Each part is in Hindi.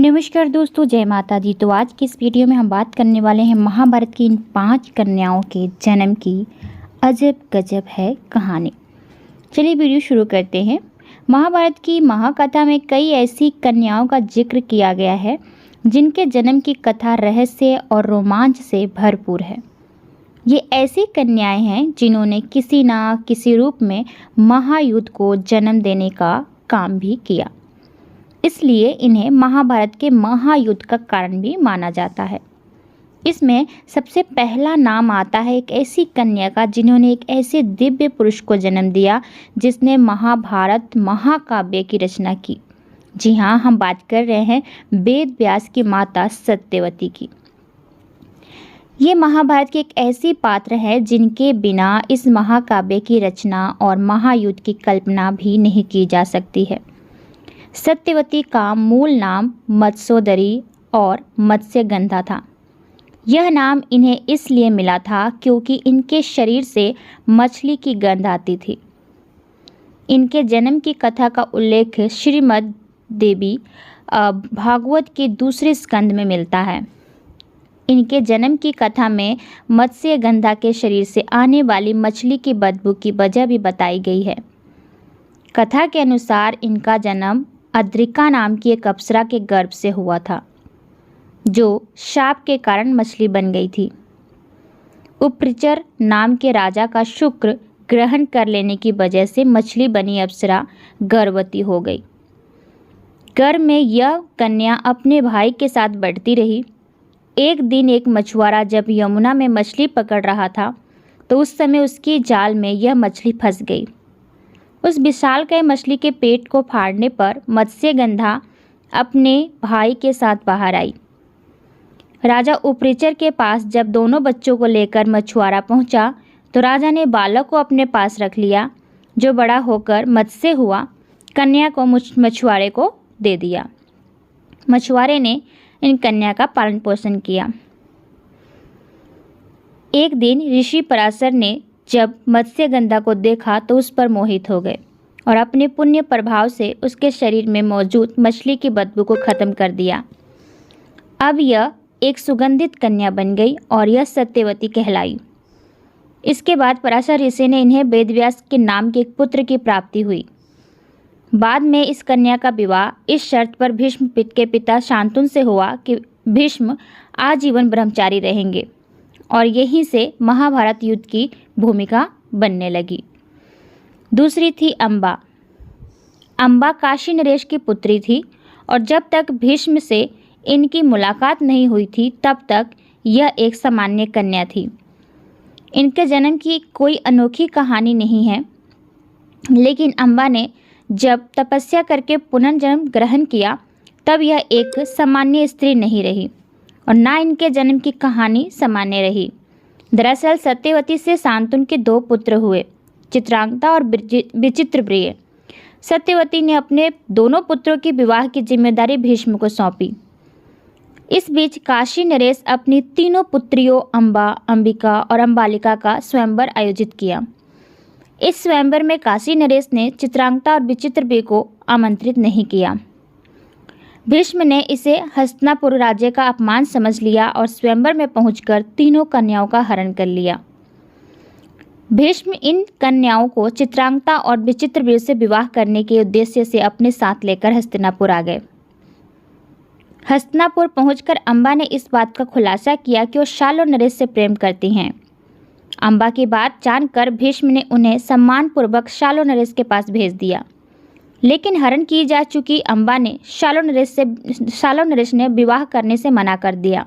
नमस्कार दोस्तों, जय माता दी। तो आज की इस वीडियो में हम बात करने वाले हैं महाभारत की इन 5 कन्याओं के जन्म की अजब गजब है कहानी। चलिए वीडियो शुरू करते हैं। महाभारत की महाकथा में कई ऐसी कन्याओं का जिक्र किया गया है जिनके जन्म की कथा रहस्य और रोमांच से भरपूर है। ये ऐसी कन्याएं हैं जिन्होंने किसी न किसी रूप में महायुद्ध को जन्म देने का काम भी किया, इसलिए इन्हें महाभारत के महायुद्ध का कारण भी माना जाता है। इसमें सबसे पहला नाम आता है एक ऐसी कन्या का जिन्होंने एक ऐसे दिव्य पुरुष को जन्म दिया जिसने महाभारत महाकाव्य की रचना की। जी हाँ, हम बात कर रहे हैं वेद व्यास की माता सत्यवती की। ये महाभारत के एक ऐसी पात्र है जिनके बिना इस महाकाव्य की रचना और महायुद्ध की कल्पना भी नहीं की जा सकती है। सत्यवती का मूल नाम मत्स्योदरी और मत्स्यगंधा था। यह नाम इन्हें इसलिए मिला था क्योंकि इनके शरीर से मछली की गंध आती थी। इनके जन्म की कथा का उल्लेख श्रीमद् देवी भागवत के दूसरे स्कंद में मिलता है। इनके जन्म की कथा में मत्स्यगंधा के शरीर से आने वाली मछली की बदबू की वजह भी बताई गई है। कथा के अनुसार इनका जन्म अद्रिका नाम की एक अप्सरा के गर्भ से हुआ था, जो शाप के कारण मछली बन गई थी। उपरिचर नाम के राजा का शुक्र ग्रहण कर लेने की वजह से मछली बनी अप्सरा गर्भवती हो गई। गर्भ में यह कन्या अपने भाई के साथ बढ़ती रही। एक दिन एक मछुआरा जब यमुना में मछली पकड़ रहा था तो उस समय उसकी जाल में यह मछली फंस गई। उस विशालकाय मछली के पेट को फाड़ने पर मत्स्यगंधा अपने भाई के साथ बाहर आई। राजा उपरिचर के पास जब दोनों बच्चों को लेकर मछुआरा पहुंचा तो राजा ने बालक को अपने पास रख लिया, जो बड़ा होकर मत्स्य हुआ। कन्या को मछुआरे को दे दिया। मछुआरे ने इन कन्या का पालन पोषण किया। एक दिन ऋषि पराशर ने जब मत्स्यगंधा को देखा तो उस पर मोहित हो गए और अपने पुण्य प्रभाव से उसके शरीर में मौजूद मछली की बदबू को खत्म कर दिया। अब यह एक सुगंधित कन्या बन गई और यह सत्यवती कहलाई। इसके बाद पराशर ऋषि ने इन्हें वेदव्यास के नाम के एक पुत्र की प्राप्ति हुई। बाद में इस कन्या का विवाह इस शर्त पर भीष्म के पिता शांतनु से हुआ कि भीष्म आजीवन ब्रह्मचारी रहेंगे, और यहीं से महाभारत युद्ध की भूमिका बनने लगी। दूसरी थी अम्बा। अम्बा काशी नरेश की पुत्री थी और जब तक भीष्म से इनकी मुलाकात नहीं हुई थी तब तक यह एक सामान्य कन्या थी। इनके जन्म की कोई अनोखी कहानी नहीं है, लेकिन अम्बा ने जब तपस्या करके पुनर्जन्म ग्रहण किया तब यह एक सामान्य स्त्री नहीं रही और ना इनके जन्म की कहानी सामान्य रही। दरअसल सत्यवती से शांतनु के 2 पुत्र हुए, चित्रांगदा और विचित्रप्रिय। सत्यवती ने अपने दोनों पुत्रों की विवाह की जिम्मेदारी भीष्म को सौंपी। इस बीच काशी नरेश अपनी तीनों पुत्रियों अम्बा, अंबिका और अम्बालिका का स्वयंवर आयोजित किया। इस स्वयंवर में काशी नरेश ने चित्रांगदा और विचित्रप्रिय को आमंत्रित नहीं किया। भीष्म ने इसे हस्तिनापुर राज्य का अपमान समझ लिया और स्वयंवर में पहुंचकर तीनों कन्याओं का हरण कर लिया। भीष्म इन कन्याओं को चित्रांगदा और विचित्रप्रिय से विवाह करने के उद्देश्य से अपने साथ लेकर हस्तिनापुर आ गए। हस्तिनापुर पहुंचकर अम्बा ने इस बात का खुलासा किया कि वो शाल और नरेश से प्रेम करती हैं। अम्बा की बात जानकर भीष्म ने उन्हें सम्मानपूर्वक शाल और नरेश के पास भेज दिया, लेकिन हरण की जा चुकी अम्बा ने शाल और नरेश ने विवाह करने से मना कर दिया।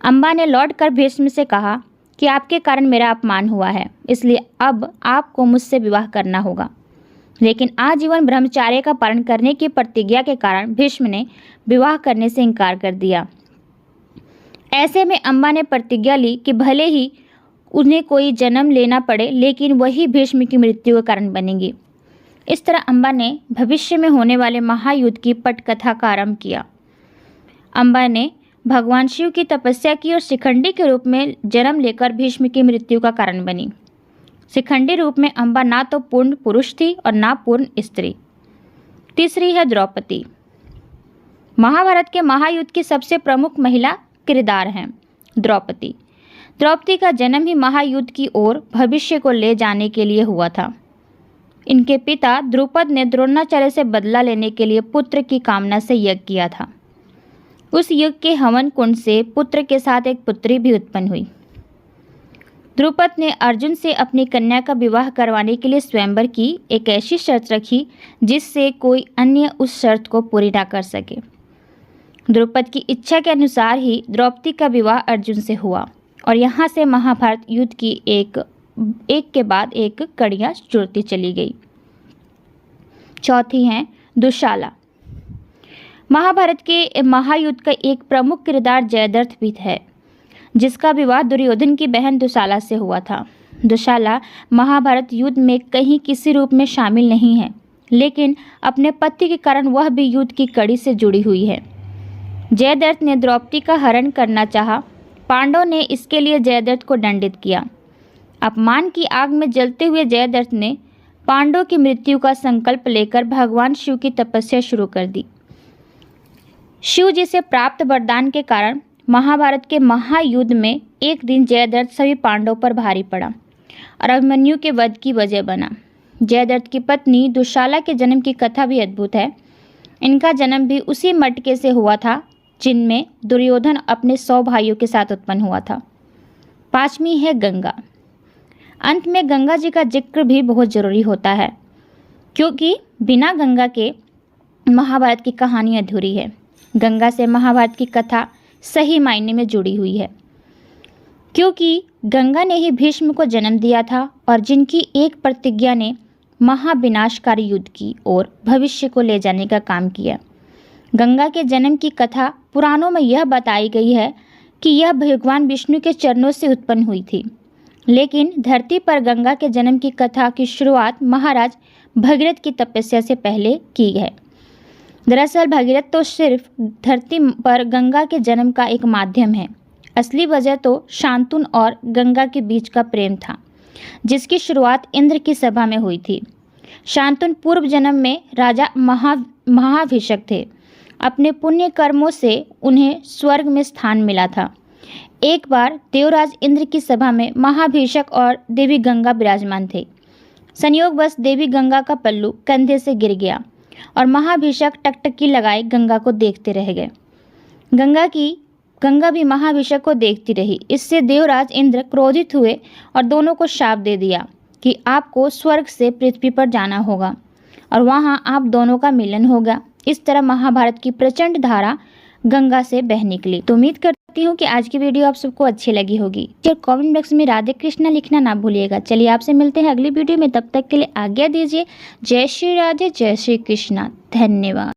अम्बा ने लौटकर भीष्म से कहा कि आपके कारण मेरा अपमान हुआ है, इसलिए अब आपको मुझसे विवाह करना होगा। लेकिन आजीवन ब्रह्मचार्य का पालन करने की प्रतिज्ञा के कारण भीष्म ने विवाह करने से इनकार कर दिया। ऐसे में अम्बा ने प्रतिज्ञा ली कि भले ही उन्हें कोई जन्म लेना पड़े, लेकिन वही भीष्म की मृत्यु का कारण बनेंगी। इस तरह अम्बा ने भविष्य में होने वाले महायुद्ध की पटकथा का आरंभ किया। अम्बा ने भगवान शिव की तपस्या की और शिखंडी के रूप में जन्म लेकर भीष्म की मृत्यु का कारण बनी। शिखंडी रूप में अम्बा ना तो पूर्ण पुरुष थी और ना पूर्ण स्त्री। तीसरी है द्रौपदी। महाभारत के महायुद्ध की सबसे प्रमुख महिला किरदार हैं द्रौपदी। द्रौपदी का जन्म ही महायुद्ध की ओर भविष्य को ले जाने के लिए हुआ था। इनके पिता द्रुपद ने द्रोणाचार्य से बदला लेने के लिए पुत्र की कामना से यज्ञ किया था। उस यज्ञ के हवन कुंड से पुत्र के साथ एक पुत्री भी उत्पन्न हुई। द्रुपद ने अर्जुन से अपनी कन्या का विवाह करवाने के लिए स्वयंवर की एक ऐसी शर्त रखी जिससे कोई अन्य उस शर्त को पूरी न कर सके। द्रुपद की इच्छा के अनुसार ही द्रौपदी का विवाह अर्जुन से हुआ और यहाँ से महाभारत युद्ध की एक के बाद एक कड़ियाँ जुड़ती चली गई। चौथी हैं दुशाला। महाभारत के महायुद्ध का एक प्रमुख किरदार जयद्रथ भी है, जिसका विवाह दुर्योधन की बहन दुशाला से हुआ था। दुशाला महाभारत युद्ध में कहीं किसी रूप में शामिल नहीं है, लेकिन अपने पति के कारण वह भी युद्ध की कड़ी से जुड़ी हुई है। जयद्रथ ने द्रौपदी का हरण करना चाहा। पांडवों ने इसके लिए जयद्रथ को दंडित किया। अपमान की आग में जलते हुए जयद्रथ ने पांडवों की मृत्यु का संकल्प लेकर भगवान शिव की तपस्या शुरू कर दी। शिव जी से प्राप्त वरदान के कारण महाभारत के महायुद्ध में एक दिन जयद्रथ सभी पांडवों पर भारी पड़ा और अभिमन्यु के वध की वजह बना। जयद्रथ की पत्नी दुशाला के जन्म की कथा भी अद्भुत है। इनका जन्म भी उसी मटके से हुआ था जिनमें दुर्योधन अपने 100 भाइयों के साथ उत्पन्न हुआ था। पांचवी है गंगा। अंत में गंगा जी का जिक्र भी बहुत जरूरी होता है, क्योंकि बिना गंगा के महाभारत की कहानी अधूरी है। गंगा से महाभारत की कथा सही मायने में जुड़ी हुई है, क्योंकि गंगा ने ही भीष्म को जन्म दिया था और जिनकी एक प्रतिज्ञा ने महाविनाशकारी युद्ध की और भविष्य को ले जाने का काम किया। गंगा के जन्म की कथा पुराणों में यह बताई गई है कि यह भगवान विष्णु के चरणों से उत्पन्न हुई थी, लेकिन धरती पर गंगा के जन्म की कथा की शुरुआत महाराज भगीरथ की तपस्या से पहले की है। दरअसल भगीरथ तो सिर्फ धरती पर गंगा के जन्म का एक माध्यम है। असली वजह तो शांतनु और गंगा के बीच का प्रेम था, जिसकी शुरुआत इंद्र की सभा में हुई थी। शांतनु पूर्व जन्म में राजा महाभिषक थे। अपने पुण्य कर्मों से उन्हें स्वर्ग में स्थान मिला था। एक बार देवराज इंद्र की सभा में महाभिषक और देवी गंगा विराजमान थे। संयोगवश देवी गंगा का पल्लू कंधे से गिर गया और महाभिषक टकटकी लगाए गंगा को देखते रह गए। गंगा भी महाभिषक को देखती रही। इससे देवराज इंद्र क्रोधित हुए और दोनों को शाप दे दिया कि आपको स्वर्ग से पृथ्वी पर जाना होगा और वहां आप दोनों का मिलन होगा। इस तरह महाभारत की प्रचंड धारा गंगा से बह निकली। तो उम्मीद करती हूँ कि आज की वीडियो आप सबको अच्छी लगी होगी। कमेंट बॉक्स में राधे कृष्णा लिखना ना भूलिएगा। चलिए आपसे मिलते हैं अगली वीडियो में, तब तक के लिए आज्ञा दीजिए। जय श्री राधे, जय श्री कृष्णा। धन्यवाद।